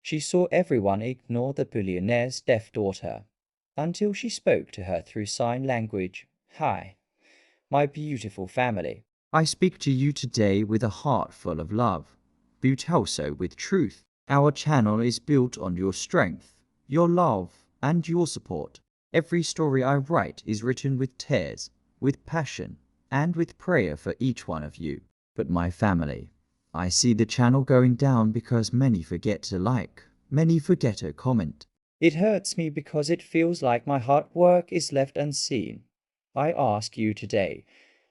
She saw everyone ignore the billionaire's deaf daughter, until she spoke to her through sign language. Hi, my beautiful family. I speak to you today with a heart full of love, but also with truth. Our channel is built on your strength, your love, and your support. Every story I write is written with tears, with passion, and with prayer for each one of you. But my family, I see the channel going down because many forget to like, many forget to comment. It hurts me because it feels like my hard work is left unseen. I ask you today,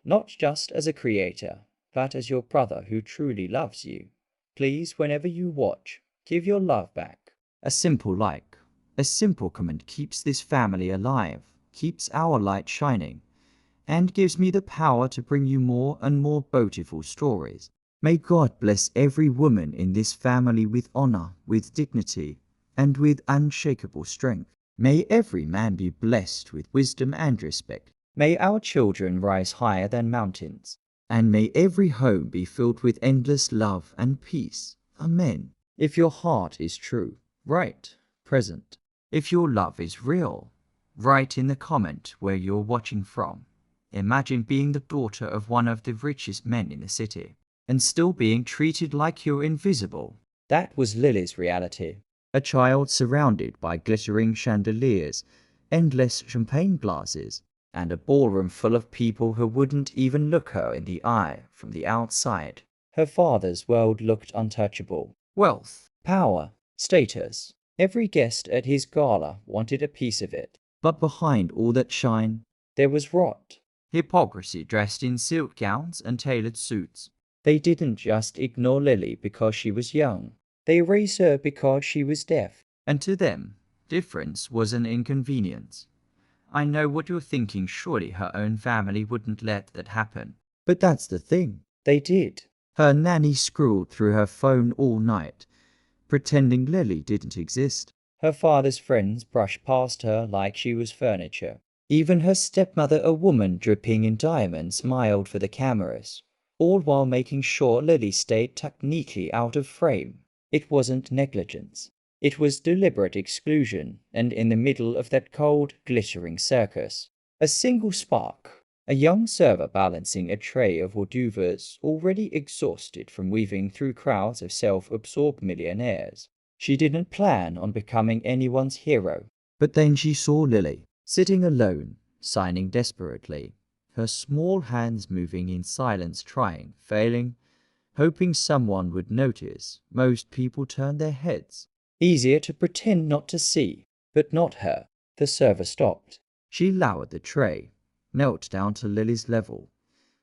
not just as a creator, but as your brother who truly loves you. Please, whenever you watch, give your love back. A simple like, a simple comment keeps this family alive, keeps our light shining, and gives me the power to bring you more and more beautiful stories. May God bless every woman in this family with honor, with dignity, and with unshakable strength. May every man be blessed with wisdom and respect. May our children rise higher than mountains, and may every home be filled with endless love and peace. Amen. If your heart is true, write present. If your love is real, write in the comment where you're watching from. Imagine being the daughter of one of the richest men in the city, and still being treated like you're invisible. That was Lily's reality. A child surrounded by glittering chandeliers, endless champagne glasses, and a ballroom full of people who wouldn't even look her in the eye from the outside. Her father's world looked untouchable. Wealth, power, status. Every guest at his gala wanted a piece of it. But behind all that shine, there was rot. Hypocrisy dressed in silk gowns and tailored suits. They didn't just ignore Lily because she was young. They raised her because she was deaf. And to them, difference was an inconvenience. I know what you're thinking, surely her own family wouldn't let that happen. But that's the thing, they did. Her nanny scrolled through her phone all night, pretending Lily didn't exist. Her father's friends brushed past her like she was furniture. Even her stepmother, a woman dripping in diamonds, smiled for the cameras, all while making sure Lily stayed tucked neatly out of frame. It wasn't negligence. It was deliberate exclusion, and in the middle of that cold, glittering circus, a single spark, a young server balancing a tray of hors d'oeuvres, already exhausted from weaving through crowds of self-absorbed millionaires. She didn't plan on becoming anyone's hero. But then she saw Lily, sitting alone, signing desperately, her small hands moving in silence, trying, failing, hoping someone would notice. Most people turned their heads. Easier to pretend not to see, but not her. The server stopped. She lowered the tray, knelt down to Lily's level,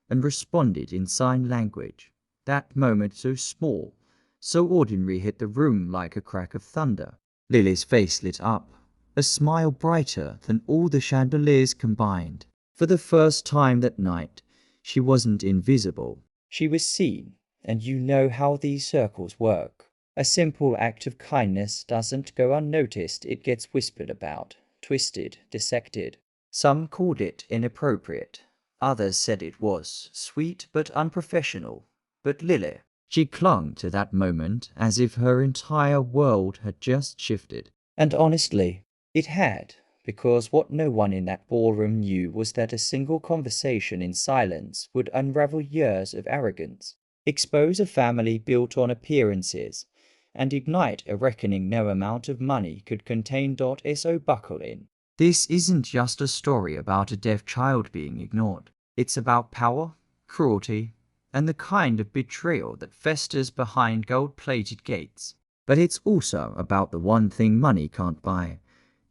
and responded in sign language. That moment, so small, so ordinary, hit the room like a crack of thunder. Lily's face lit up, a smile brighter than all the chandeliers combined. For the first time that night, she wasn't invisible. She was seen, and you know how these circles work. A simple act of kindness doesn't go unnoticed, it gets whispered about, twisted, dissected. Some called it inappropriate. Others said it was sweet but unprofessional. But Lily, she clung to that moment as if her entire world had just shifted. And honestly, it had, because what no one in that ballroom knew was that a single conversation in silence would unravel years of arrogance, expose a family built on appearances, and ignite a reckoning no amount of money could contain. So buckle in. This isn't just a story about a deaf child being ignored. It's about power, cruelty, and the kind of betrayal that festers behind gold-plated gates. But it's also about the one thing money can't buy: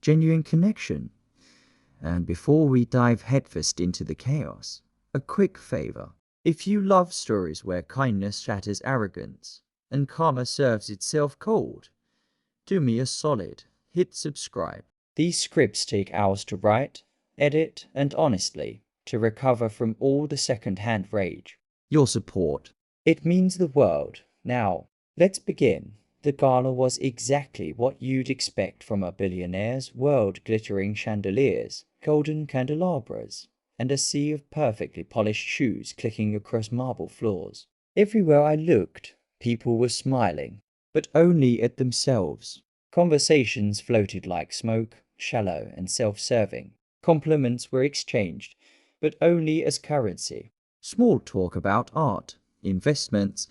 genuine connection. And before we dive headfirst into the chaos, a quick favor. If you love stories where kindness shatters arrogance and karma serves itself cold, do me a solid, hit subscribe. These scripts take hours to write, edit, and honestly, to recover from all the second-hand rage. Your support, it means the world. Now, let's begin. The gala was exactly what you'd expect from a billionaire's world: glittering chandeliers, golden candelabras, and a sea of perfectly polished shoes clicking across marble floors. Everywhere I looked, people were smiling, but only at themselves. Conversations floated like smoke, shallow and self-serving. Compliments were exchanged, but only as currency. Small talk about art, investments,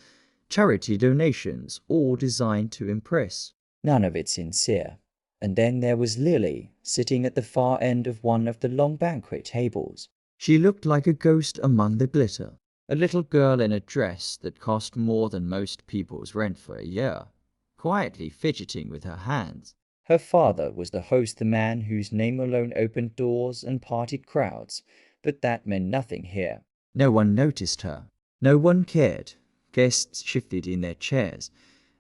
charity donations, all designed to impress. None of it sincere. And then there was Lily, sitting at the far end of one of the long banquet tables. She looked like a ghost among the glitter. A little girl in a dress that cost more than most people's rent for a year, quietly fidgeting with her hands. Her father was the host, the man whose name alone opened doors and parted crowds, but that meant nothing here. No one noticed her. No one cared. Guests shifted in their chairs,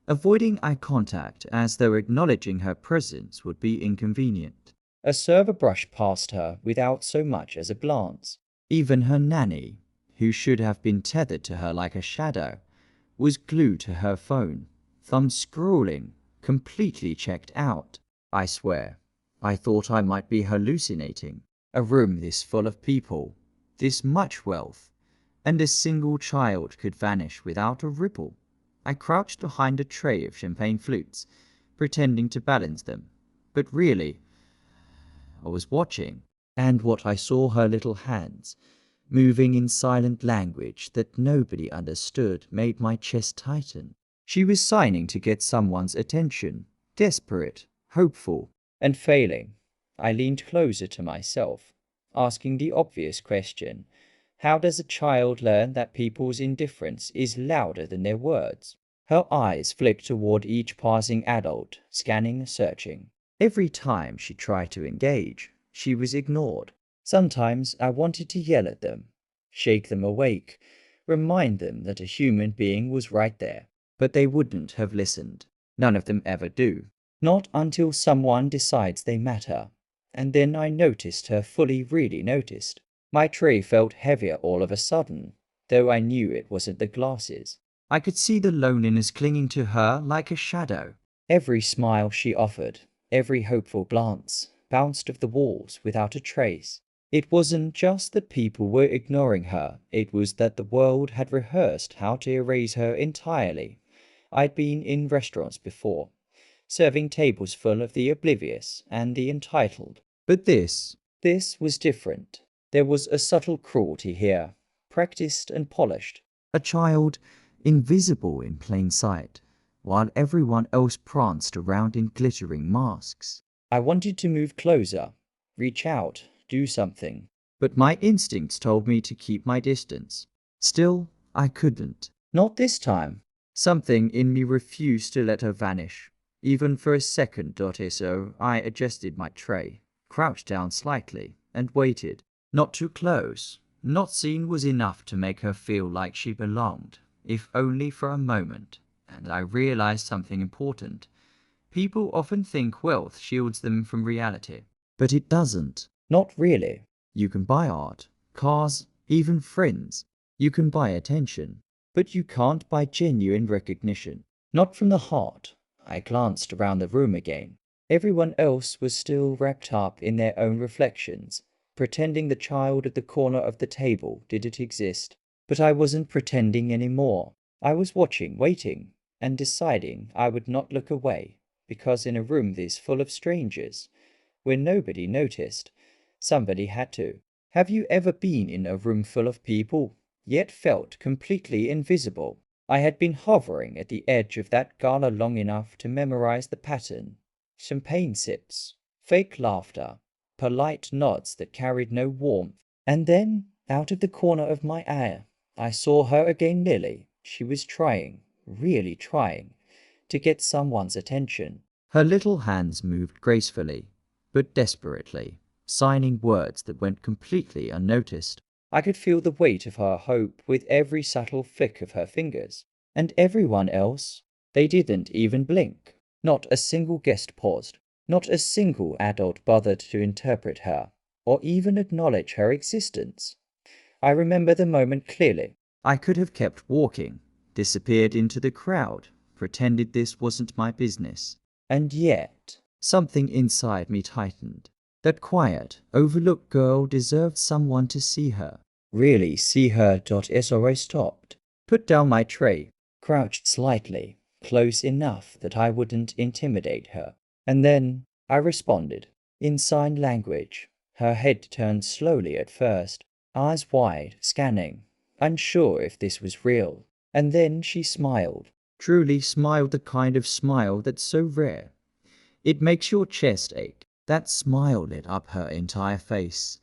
avoiding eye contact as though acknowledging her presence would be inconvenient. A server brushed past her without so much as a glance. Even her nanny, who should have been tethered to her like a shadow, was glued to her phone, thumb scrolling, completely checked out. I swear, I thought I might be hallucinating. A room this full of people, this much wealth, and a single child could vanish without a ripple. I crouched behind a tray of champagne flutes, pretending to balance them, but really, I was watching, and what I saw, her little hands, moving in silent language that nobody understood, made my chest tighten. She was signing to get someone's attention, desperate, hopeful, and failing. I leaned closer to myself, asking the obvious question: how does a child learn that people's indifference is louder than their words? Her eyes flicked toward each passing adult, scanning, searching. Every time she tried to engage, she was ignored. Sometimes I wanted to yell at them, shake them awake, remind them that a human being was right there. But they wouldn't have listened. None of them ever do. Not until someone decides they matter. And then I noticed her, fully really noticed. My tray felt heavier all of a sudden, though I knew it wasn't the glasses. I could see the loneliness clinging to her like a shadow. Every smile she offered, every hopeful glance, bounced off the walls without a trace. It wasn't just that people were ignoring her, it was that the world had rehearsed how to erase her entirely. I'd been in restaurants before, serving tables full of the oblivious and the entitled. But this was different. There was a subtle cruelty here, practiced and polished. A child, invisible in plain sight, while everyone else pranced around in glittering masks. I wanted to move closer, reach out, do something, but my instincts told me to keep my distance. Still, I couldn't. Not this time. Something in me refused to let her vanish, even for a second. So I adjusted my tray, crouched down slightly, and waited. Not too close. Not seen was enough to make her feel like she belonged, if only for a moment. And I realized something important. People often think wealth shields them from reality. But it doesn't. Not really. You can buy art, cars, even friends. You can buy attention. But you can't buy genuine recognition. Not from the heart. I glanced around the room again. Everyone else was still wrapped up in their own reflections, pretending the child at the corner of the table didn't exist. But I wasn't pretending anymore. I was watching, waiting, and deciding I would not look away, because in a room this full of strangers, where nobody noticed, somebody had to. Have you ever been in a room full of people, yet felt completely invisible? I had been hovering at the edge of that gala long enough to memorize the pattern. Champagne sips, fake laughter, polite nods that carried no warmth. And then, out of the corner of my eye, I saw her again, Lily. She was trying, really trying, to get someone's attention. Her little hands moved gracefully, but desperately, signing words that went completely unnoticed. I could feel the weight of her hope with every subtle flick of her fingers. And everyone else, they didn't even blink. Not a single guest paused. Not a single adult bothered to interpret her, or even acknowledge her existence. I remember the moment clearly. I could have kept walking, disappeared into the crowd, pretended this wasn't my business. And yet, something inside me tightened. That quiet, overlooked girl deserved someone to see her. Really see her. So I stopped, put down my tray, crouched slightly, close enough that I wouldn't intimidate her. And then I responded, in sign language. Her head turned slowly at first, eyes wide, scanning, unsure if this was real. And then she smiled, truly smiled, the kind of smile that's so rare. It makes your chest ache. That smile lit up her entire face,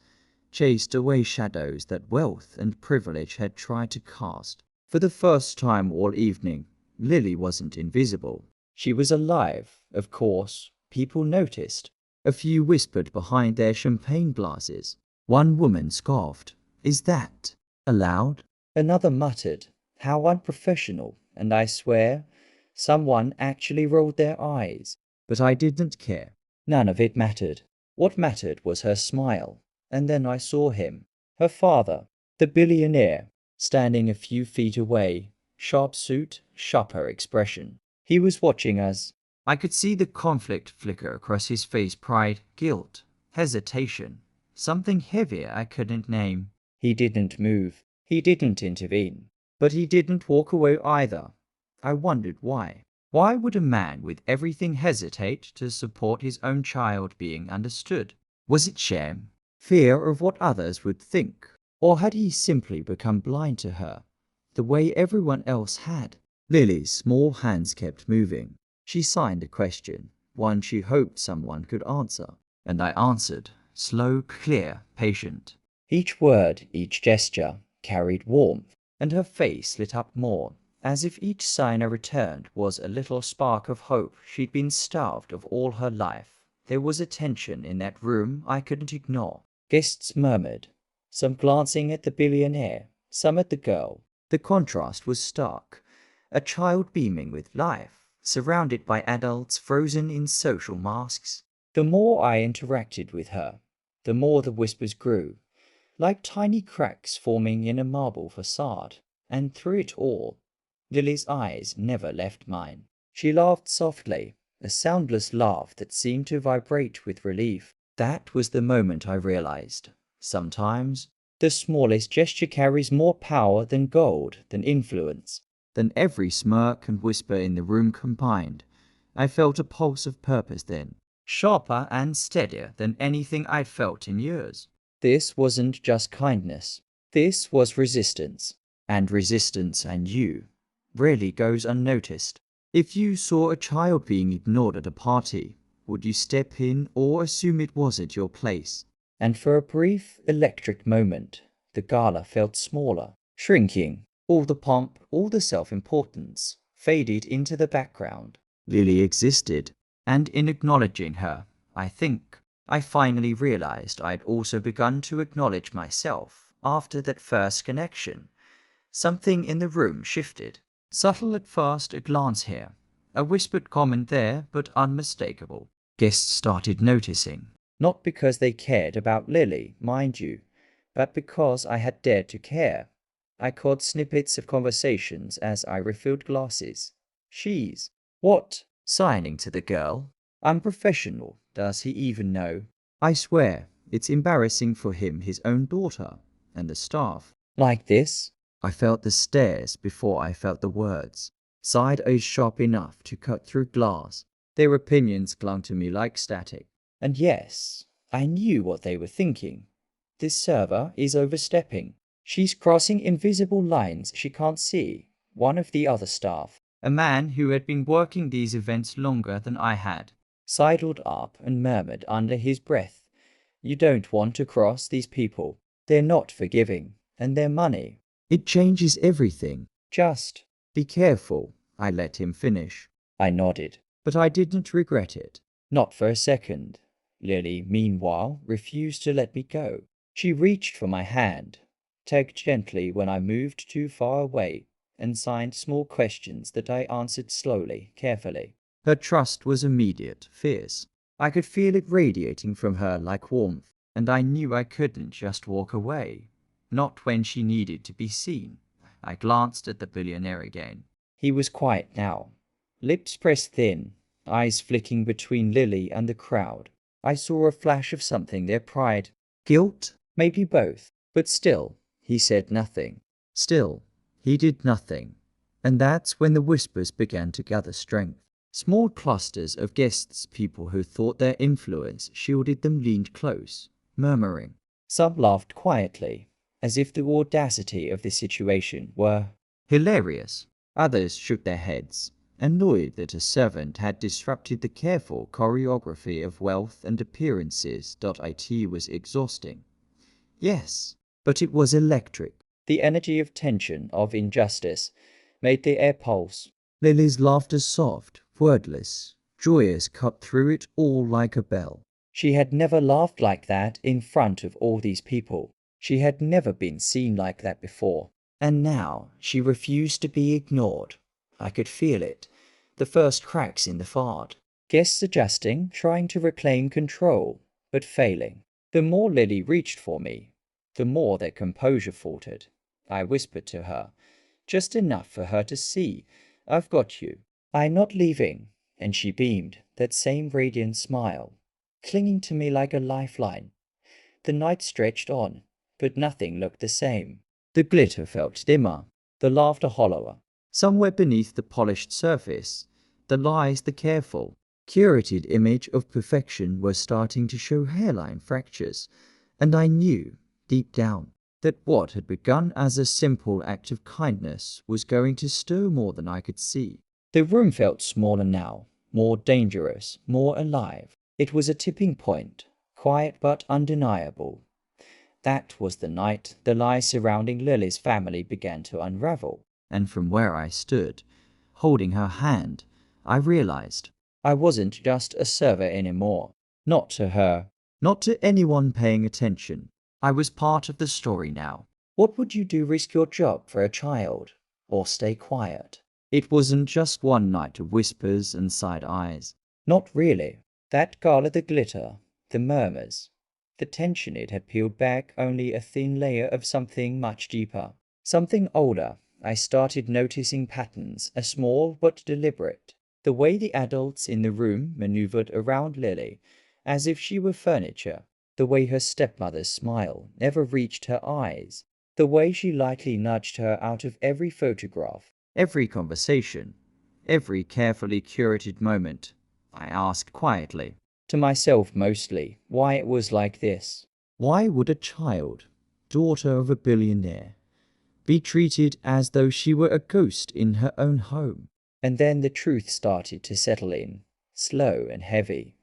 chased away shadows that wealth and privilege had tried to cast. For the first time all evening, Lily wasn't invisible. She was alive, of course. People noticed. A few whispered behind their champagne glasses. One woman scoffed. "Is that allowed?" Another muttered, "How unprofessional," and I swear, someone actually rolled their eyes. But I didn't care. None of it mattered. What mattered was her smile. And then I saw him, her father, the billionaire, standing a few feet away, sharp suit, sharper expression. He was watching us. I could see the conflict flicker across his face, pride, guilt, hesitation, something heavier I couldn't name. He didn't move. He didn't intervene. But he didn't walk away either. I wondered why. Why would a man with everything hesitate to support his own child being understood? Was it shame? Fear of what others would think? Or had he simply become blind to her, the way everyone else had? Lily's small hands kept moving. She signed a question, one she hoped someone could answer. And I answered, slow, clear, patient. Each word, each gesture, carried warmth, and her face lit up more, as if each sign I returned was a little spark of hope she'd been starved of all her life. There was a tension in that room I couldn't ignore. Guests murmured, some glancing at the billionaire, some at the girl. The contrast was stark. A child beaming with life, surrounded by adults frozen in social masks. The more I interacted with her, the more the whispers grew, like tiny cracks forming in a marble facade. And through it all, Lily's eyes never left mine. She laughed softly, a soundless laugh that seemed to vibrate with relief. That was the moment I realized. Sometimes, the smallest gesture carries more power than gold, than influence, than every smirk and whisper in the room combined. I felt a pulse of purpose then, sharper and steadier than anything I'd felt in years. This wasn't just kindness. This was resistance. And resistance, I knew, rarely goes unnoticed. If you saw a child being ignored at a party, would you step in or assume it wasn't your place? And for a brief, electric moment, the gala felt smaller, shrinking. All the pomp, all the self-importance, faded into the background. Lily existed, and in acknowledging her, I think, I finally realized I'd also begun to acknowledge myself after that first connection. Something in the room shifted. Subtle at first, a glance here, a whispered comment there, but unmistakable. Guests started noticing. Not because they cared about Lily, mind you, but because I had dared to care. I caught snippets of conversations as I refilled glasses. She's what? Signing to the girl. Unprofessional. Does he even know? I swear, it's embarrassing for him, his own daughter, and the staff. Like this? I felt the stares before I felt the words. Side eyes sharp enough to cut through glass. Their opinions clung to me like static. And yes, I knew what they were thinking. This server is overstepping. She's crossing invisible lines she can't see. One of the other staff, a man who had been working these events longer than I had, sidled up and murmured under his breath, "You don't want to cross these people. They're not forgiving, and their money. It changes everything. Just be careful." I let him finish. I nodded, but I didn't regret it. Not for a second. Lily, meanwhile, refused to let me go. She reached for my hand, tugged gently when I moved too far away, and signed small questions that I answered slowly, carefully. Her trust was immediate, fierce. I could feel it radiating from her like warmth, and I knew I couldn't just walk away. Not when she needed to be seen. I glanced at the billionaire again. He was quiet now, lips pressed thin, eyes flicking between Lily and the crowd. I saw a flash of something there, pride, guilt, maybe both. But still, he said nothing. Still, he did nothing. And that's when the whispers began to gather strength. Small clusters of guests, people who thought their influence shielded them, leaned close, murmuring. Some laughed quietly, as if the audacity of the situation were hilarious. Others shook their heads, annoyed that a servant had disrupted the careful choreography of wealth and appearances. It was exhausting. Yes, but it was electric. The energy of tension, of injustice, made the air pulse. Lily's laughter soft, wordless, joyous, cut through it all like a bell. She had never laughed like that in front of all these people. She had never been seen like that before. And now she refused to be ignored. I could feel it. The first cracks in the fard. Guests adjusting, trying to reclaim control, but failing. The more Lily reached for me, the more their composure faltered. I whispered to her, just enough for her to see. I've got you. I'm not leaving. And she beamed, that same radiant smile, clinging to me like a lifeline. The night stretched on, but nothing looked the same. The glitter felt dimmer, the laughter hollower. Somewhere beneath the polished surface, the lies, the careful, curated image of perfection were starting to show hairline fractures, and I knew, deep down, that what had begun as a simple act of kindness was going to stir more than I could see. The room felt smaller now, more dangerous, more alive. It was a tipping point, quiet but undeniable. That was the night the lies surrounding Lily's family began to unravel. And from where I stood, holding her hand, I realized I wasn't just a server anymore. Not to her, not to anyone paying attention. I was part of the story now. What would you do? Risk your job for a child? Or stay quiet? It wasn't just one night of whispers and side eyes. Not really. That gala, the glitter, the murmurs, the tension, it had peeled back only a thin layer of something much deeper. Something older. I started noticing patterns, a small but deliberate. The way the adults in the room maneuvered around Lily, as if she were furniture. The way her stepmother's smile never reached her eyes. The way she lightly nudged her out of every photograph, every conversation, every carefully curated moment. I asked quietly, to myself mostly, why it was like this. Why would a child, daughter of a billionaire, be treated as though she were a ghost in her own home? And then the truth started to settle in, slow and heavy.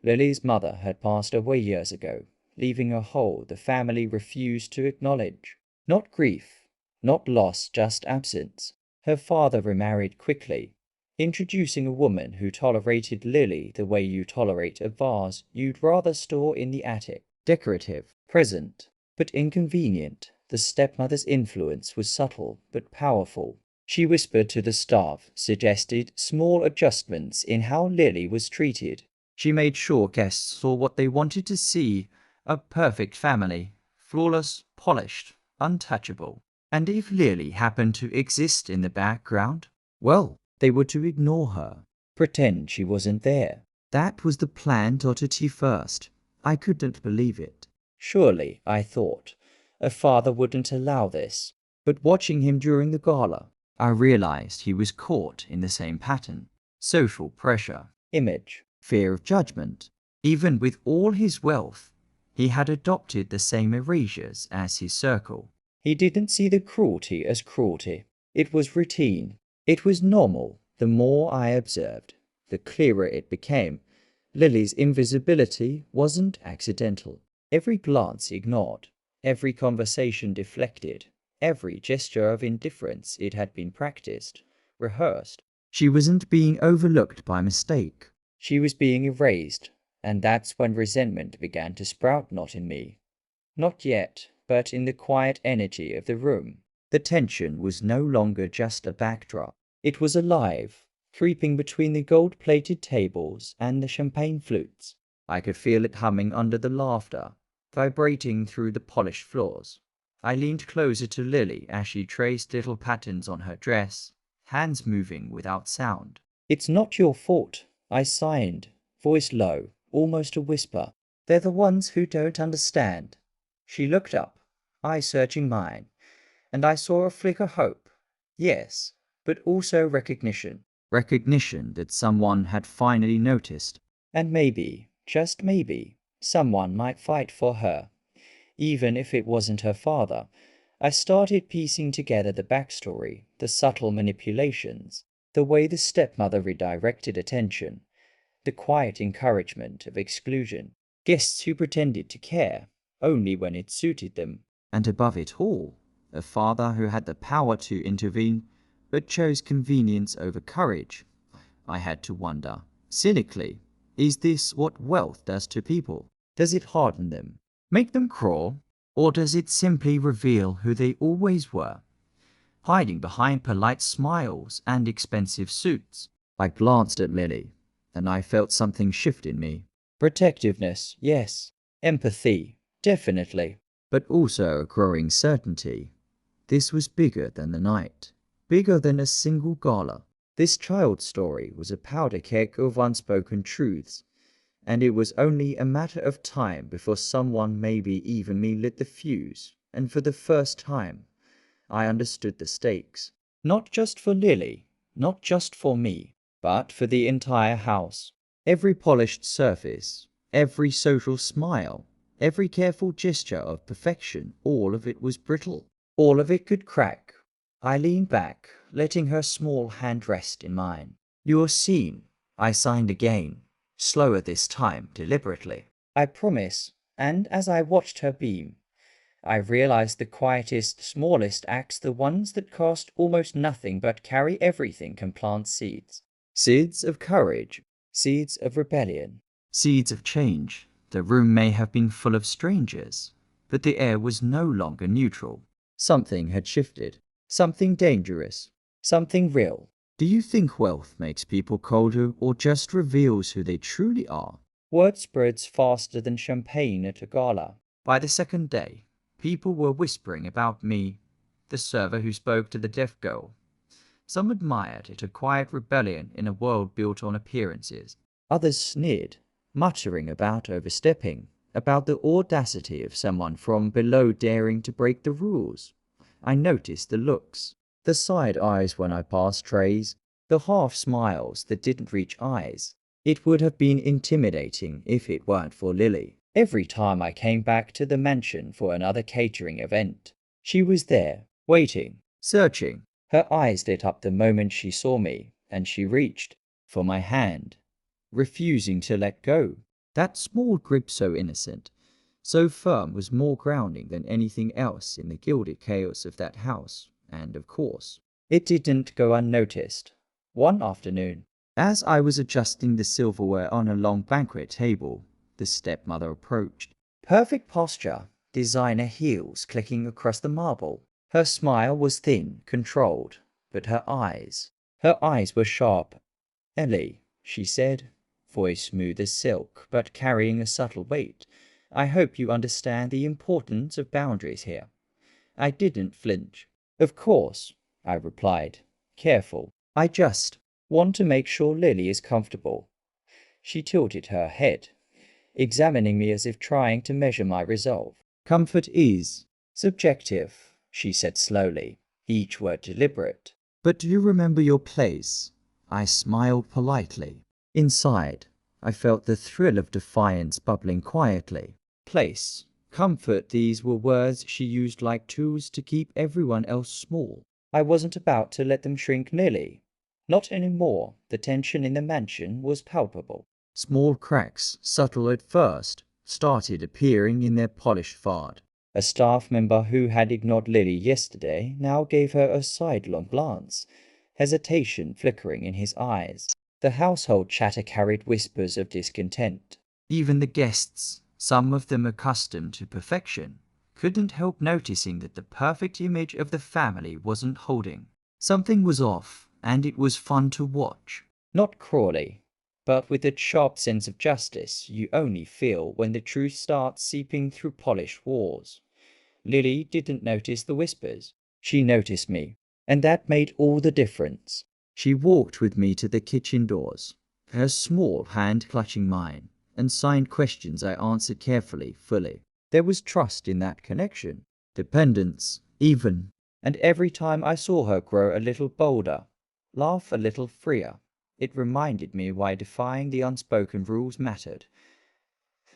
Lily's mother had passed away years ago, leaving a hole the family refused to acknowledge. Not grief, not loss, just absence. Her father remarried quickly, introducing a woman who tolerated Lily the way you tolerate a vase you'd rather store in the attic. Decorative, present, but inconvenient. The stepmother's influence was subtle but powerful. She whispered to the staff, suggested small adjustments in how Lily was treated. She made sure guests saw what they wanted to see, a perfect family, flawless, polished, untouchable. And if Lily happened to exist in the background, well, they were to ignore her, pretend she wasn't there. That was the plan. At first, I couldn't believe it. Surely, I thought, a father wouldn't allow this. But watching him during the gala, I realized he was caught in the same pattern. Social pressure, image, fear of judgment. Even with all his wealth, he had adopted the same erasures as his circle. He didn't see the cruelty as cruelty. It was routine. It was normal. The more I observed, the clearer it became. Lily's invisibility wasn't accidental. Every glance ignored, every conversation deflected, every gesture of indifference, it had been practiced, rehearsed. She wasn't being overlooked by mistake. She was being erased, and that's when resentment began to sprout, not in me. Not yet, but in the quiet energy of the room. The tension was no longer just a backdrop. It was alive, creeping between the gold-plated tables and the champagne flutes. I could feel it humming under the laughter, vibrating through the polished floors. I leaned closer to Lily as she traced little patterns on her dress, hands moving without sound. It's not your fault, I sighed, voice low, almost a whisper. They're the ones who don't understand. She looked up, eyes searching mine, and I saw a flicker of hope. Yes, but also recognition. Recognition that someone had finally noticed. And maybe, just maybe, someone might fight for her. Even if it wasn't her father. I started piecing together the backstory, the subtle manipulations, the way the stepmother redirected attention, the quiet encouragement of exclusion, guests who pretended to care only when it suited them, and above it all, a father who had the power to intervene but chose convenience over courage. I had to wonder, cynically, is this what wealth does to people? Does it harden them, make them crawl, or does it simply reveal who they always were, hiding behind polite smiles and expensive suits? I glanced at Lily, and I felt something shift in me. Protectiveness, yes. Empathy, definitely. But also a growing certainty. This was bigger than the night, bigger than a single gala. This child's story was a powder keg of unspoken truths, and it was only a matter of time before someone, maybe even me, lit the fuse, and for the first time, I understood the stakes. Not just for Lily, not just for me, but for the entire house. Every polished surface, every social smile, every careful gesture of perfection, all of it was brittle. All of it could crack. I leaned back, letting her small hand rest in mine. "You're seen," I signed again, slower this time, deliberately. "I promise." And as I watched her beam, I realized the quietest, smallest acts, the ones that cost almost nothing but carry everything, can plant seeds. Seeds of courage, seeds of rebellion, seeds of change. The room may have been full of strangers, but the air was no longer neutral. Something had shifted. Something dangerous. Something real. Do you think wealth makes people colder or just reveals who they truly are? Word spreads faster than champagne at a gala. By the second day, people were whispering about me, the server who spoke to the deaf girl. Some admired it, a quiet rebellion in a world built on appearances. Others sneered, muttering about overstepping, about the audacity of someone from below daring to break the rules. I noticed the looks, the side eyes when I passed trays, the half smiles that didn't reach eyes. It would have been intimidating if it weren't for Lily. Every time I came back to the mansion for another catering event, she was there, waiting, searching. Her eyes lit up the moment she saw me, and she reached for my hand, refusing to let go. That small grip, so innocent, so firm, was more grounding than anything else in the gilded chaos of that house, and of course, it didn't go unnoticed. One afternoon, as I was adjusting the silverware on a long banquet table, the stepmother approached. Perfect posture, designer heels clicking across the marble. Her smile was thin, controlled, but her eyes were sharp. "Ellie," she said, voice smooth as silk, but carrying a subtle weight, "I hope you understand the importance of boundaries here." I didn't flinch. "Of course," I replied, careful. "I just want to make sure Lily is comfortable." She tilted her head, examining me as if trying to measure my resolve. "Comfort is subjective," she said slowly, each word deliberate. "But do you remember your place?" I smiled politely. Inside, I felt the thrill of defiance bubbling quietly. Place, comfort, these were words she used like tools to keep everyone else small. I wasn't about to let them shrink Lily. Not anymore. The tension in the mansion was palpable. Small cracks, subtle at first, started appearing in their polished facade. A staff member who had ignored Lily yesterday now gave her a sidelong glance, hesitation flickering in his eyes. The household chatter carried whispers of discontent. Even the guests, some of them accustomed to perfection, couldn't help noticing that the perfect image of the family wasn't holding. Something was off, and it was fun to watch. Not Crawley, but with that sharp sense of justice you only feel when the truth starts seeping through polished walls. Lily didn't notice the whispers. She noticed me, and that made all the difference. She walked with me to the kitchen doors, her small hand clutching mine, and signed questions I answered carefully, fully. There was trust in that connection, dependence, even. And every time I saw her grow a little bolder, laugh a little freer. It reminded me why defying the unspoken rules mattered.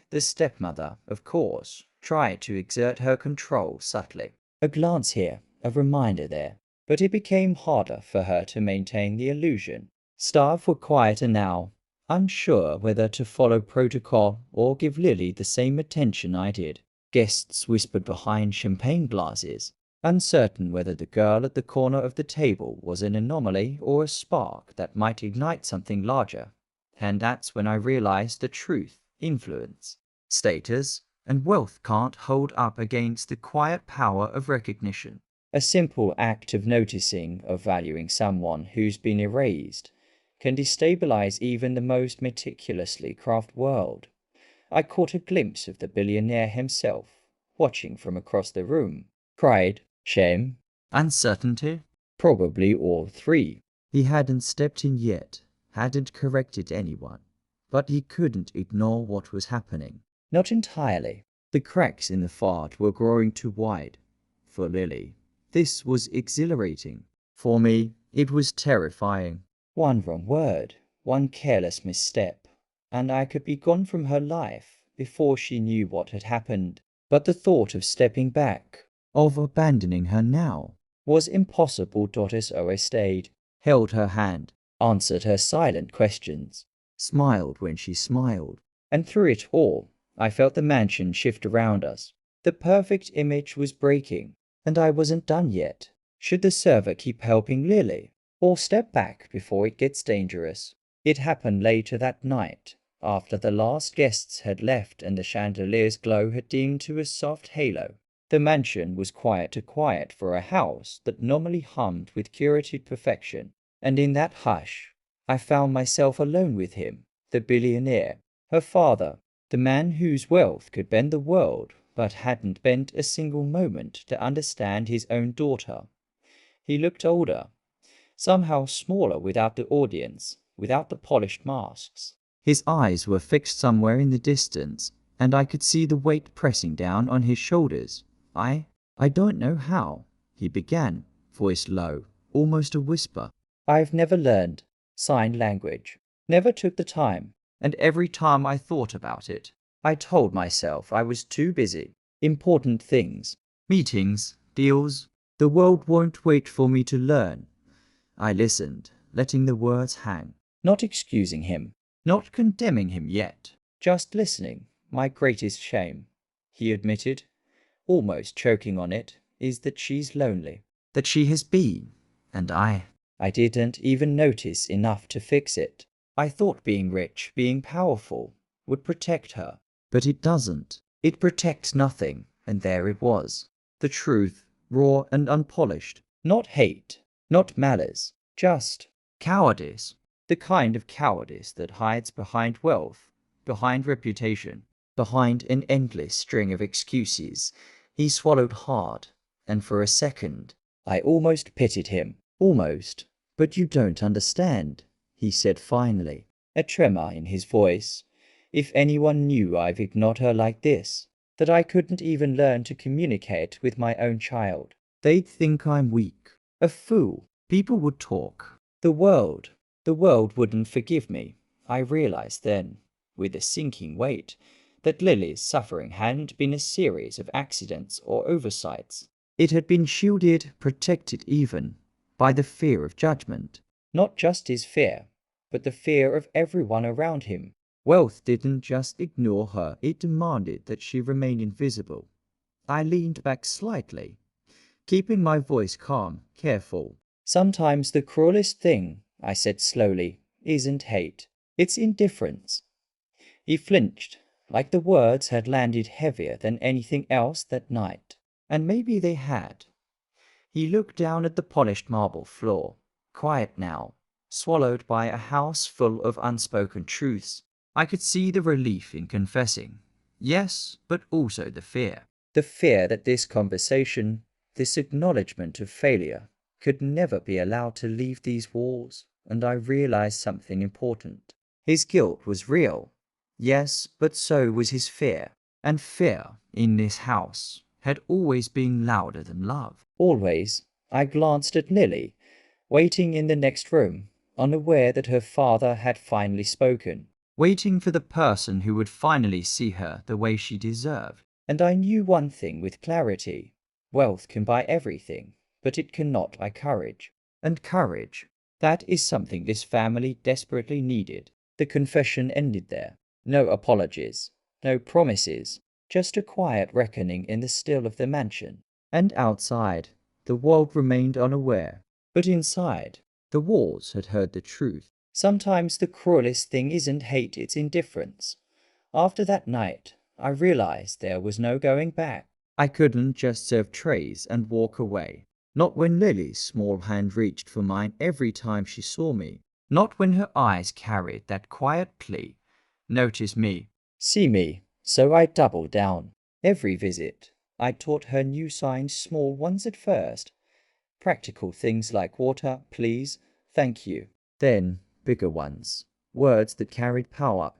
The stepmother, of course, tried to exert her control subtly. A glance here, a reminder there. But it became harder for her to maintain the illusion. Staff were quieter now, unsure whether to follow protocol or give Lily the same attention I did. Guests whispered behind champagne glasses, uncertain whether the girl at the corner of the table was an anomaly or a spark that might ignite something larger. And that's when I realized the truth. Influence, status, and wealth can't hold up against the quiet power of recognition. A simple act of noticing or valuing someone who's been erased can destabilize even the most meticulously crafted world. I caught a glimpse of the billionaire himself, watching from across the room. Pride, shame, uncertainty, probably all three. He hadn't stepped in yet, hadn't corrected anyone, but he couldn't ignore what was happening. Not entirely. The cracks in the fart were growing too wide. For Lily, this was exhilarating. For me, it was terrifying. One wrong word, one careless misstep, and I could be gone from her life before she knew what had happened. But the thought of stepping back, of abandoning her now, was impossible. Doris always stayed, held her hand, answered her silent questions, smiled when she smiled. And through it all, I felt the mansion shift around us. The perfect image was breaking, and I wasn't done yet. Should the server keep helping Lily, or step back before it gets dangerous? It happened later that night, after the last guests had left and the chandelier's glow had dimmed to a soft halo. The mansion was too quiet for a house that normally hummed with curated perfection, and in that hush, I found myself alone with him, the billionaire, her father, the man whose wealth could bend the world, but hadn't bent a single moment to understand his own daughter. He looked older, somehow smaller without the audience, without the polished masks. His eyes were fixed somewhere in the distance, and I could see the weight pressing down on his shoulders. I don't know how, he began, voice low, almost a whisper. I've never learned sign language, never took the time, and every time I thought about it, I told myself I was too busy. Important things, meetings, deals. The world won't wait for me to learn. I listened, letting the words hang, not excusing him, not condemning him yet, just listening. My greatest shame, he admitted, almost choking on it, is that she's lonely, that she has been, and I didn't even notice enough to fix it. I thought being rich, being powerful, would protect her, but it doesn't. It protects nothing, and there it was. The truth, raw and unpolished, not hate, not malice, just cowardice. The kind of cowardice that hides behind wealth, behind reputation, behind an endless string of excuses. He swallowed hard, and for a second, I almost pitied him. Almost. But you don't understand, he said finally, a tremor in his voice. If anyone knew I've ignored her like this, that I couldn't even learn to communicate with my own child, they'd think I'm weak, a fool. People would talk. The world wouldn't forgive me. I realized then, with a sinking weight, that Lily's suffering hadn't been a series of accidents or oversights. It had been shielded, protected even, by the fear of judgment. Not just his fear, but the fear of everyone around him. Wealth didn't just ignore her, it demanded that she remain invisible. I leaned back slightly, keeping my voice calm, careful. Sometimes the cruelest thing, I said slowly, isn't hate, it's indifference. He flinched, like the words had landed heavier than anything else that night. And maybe they had. He looked down at the polished marble floor, quiet now, swallowed by a house full of unspoken truths. I could see the relief in confessing. Yes, but also the fear. The fear that this conversation, this acknowledgement of failure, could never be allowed to leave these walls, and I realized something important. His guilt was real. Yes, but so was his fear. And fear, in this house, had always been louder than love. Always. I glanced at Lily, waiting in the next room, unaware that her father had finally spoken, waiting for the person who would finally see her the way she deserved. And I knew one thing with clarity: wealth can buy everything, but it cannot buy courage. And courage, that is something this family desperately needed. The confession ended there. No apologies, no promises, just a quiet reckoning in the still of the mansion. And outside, the world remained unaware. But inside, the walls had heard the truth. Sometimes the cruelest thing isn't hate, it's indifference. After that night, I realized there was no going back. I couldn't just serve trays and walk away. Not when Lily's small hand reached for mine every time she saw me. Not when her eyes carried that quiet plea: notice me, see me. So I doubled down. Every visit, I taught her new signs, small ones at first. Practical things like water, please, thank you. Then bigger ones, words that carried power.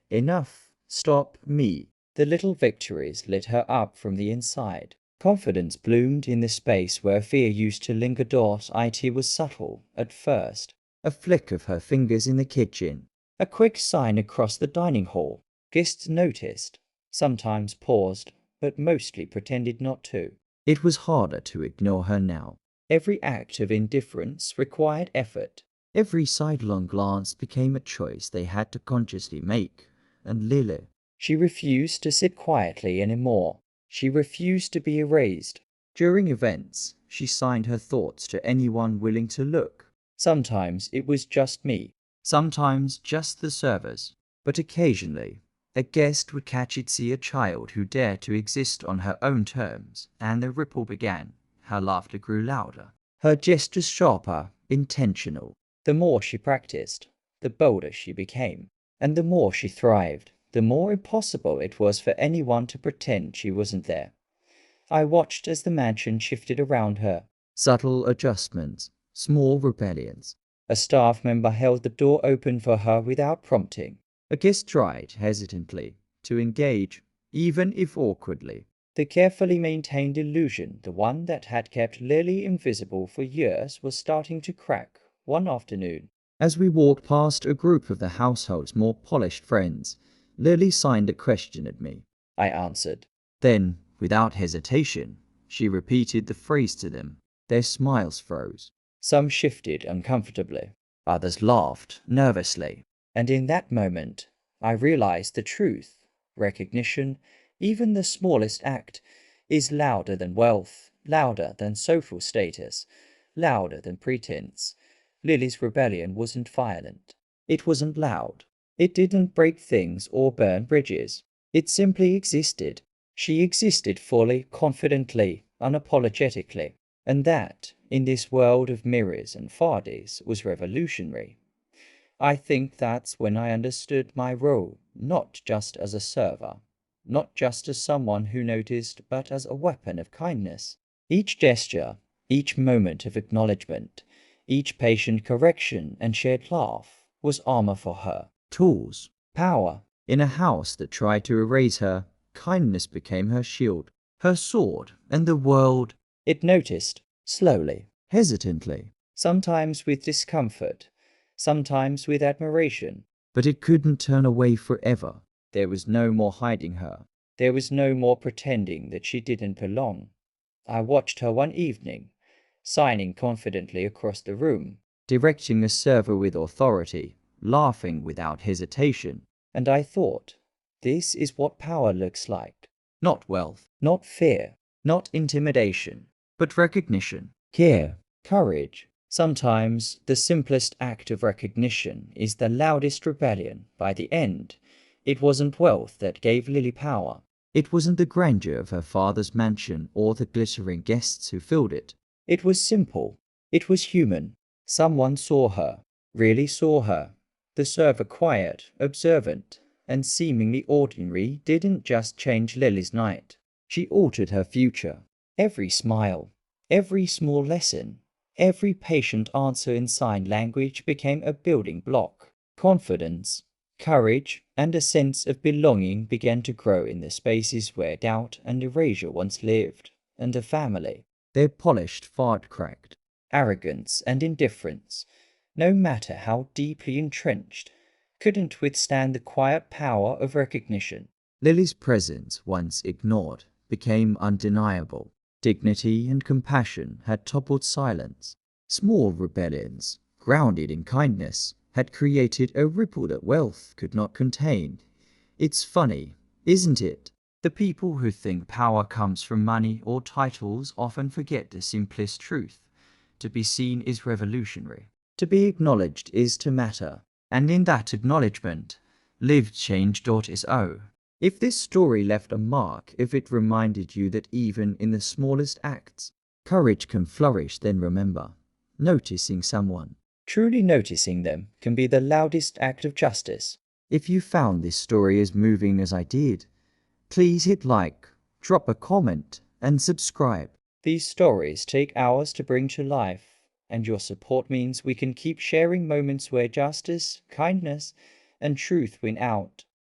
Enough, stop, me. The little victories lit her up from the inside. Confidence bloomed in the space where fear used to linger. It was subtle at first. A flick of her fingers in the kitchen, a quick sign across the dining hall. Guests noticed, sometimes paused, but mostly pretended not to. It was harder to ignore her now. Every act of indifference required effort. Every sidelong glance became a choice they had to consciously make. And Lily, she refused to sit quietly anymore. She refused to be erased. During events, she signed her thoughts to anyone willing to look. Sometimes it was just me, sometimes just the servers. But occasionally, a guest would catch it, see a child who dared to exist on her own terms, and the ripple began. Her laughter grew louder, her gestures sharper, intentional. The more she practiced, the bolder she became. And the more she thrived, the more impossible it was for anyone to pretend she wasn't there. I watched as the mansion shifted around her. Subtle adjustments, small rebellions. A staff member held the door open for her without prompting. A guest tried, hesitantly, to engage, even if awkwardly. The carefully maintained illusion, the one that had kept Lily invisible for years, was starting to crack one afternoon. As we walked past a group of the household's more polished friends, Lily signed a question at me. I answered. Then, without hesitation, she repeated the phrase to them. Their smiles froze. Some shifted uncomfortably. Others laughed nervously. And in that moment, I realized the truth. Recognition, even the smallest act, is louder than wealth, louder than social status, louder than pretense. Lily's rebellion wasn't violent. It wasn't loud. It didn't break things or burn bridges. It simply existed. She existed fully, confidently, unapologetically. And that, in this world of mirrors and fardis, was revolutionary. I think that's when I understood my role, not just as a server, not just as someone who noticed, but as a weapon of kindness. Each gesture, each moment of acknowledgement, each patient correction and shared laugh was armor for her. Tools, power. In a house that tried to erase her, kindness became her shield, her sword, and the world. It noticed, slowly, hesitantly, sometimes with discomfort, sometimes with admiration. But it couldn't turn away forever. There was no more hiding her. There was no more pretending that she didn't belong. I watched her one evening, signing confidently across the room, directing a server with authority, laughing without hesitation. And I thought, this is what power looks like. Not wealth, not fear, not intimidation, but recognition, care, courage. Sometimes the simplest act of recognition is the loudest rebellion. By the end, it wasn't wealth that gave Lily power. It wasn't the grandeur of her father's mansion or the glittering guests who filled it. It was simple. It was human. Someone saw her, really saw her. The server, quiet, observant, and seemingly ordinary, didn't just change Lily's night. She altered her future. Every smile, every small lesson, every patient answer in sign language became a building block. Confidence, courage, and a sense of belonging began to grow in the spaces where doubt and erasure once lived. And a family. Their polished fard cracked. arrogance, and indifference, no matter how deeply entrenched, couldn't withstand the quiet power of recognition. Lily's presence, once ignored, became undeniable. Dignity and compassion had toppled silence. Small rebellions, grounded in kindness, had created a ripple that wealth could not contain. It's funny, isn't it? The people who think power comes from money or titles often forget the simplest truth. To be seen is revolutionary. To be acknowledged is to matter. And in that acknowledgement, lived change.so. If this story left a mark, if it reminded you that even in the smallest acts, courage can flourish, then remember, noticing someone, truly noticing them, can be the loudest act of justice. If you found this story as moving as I did, please hit like, drop a comment, and subscribe. These stories take hours to bring to life, and your support means we can keep sharing moments where justice, kindness, and truth win out.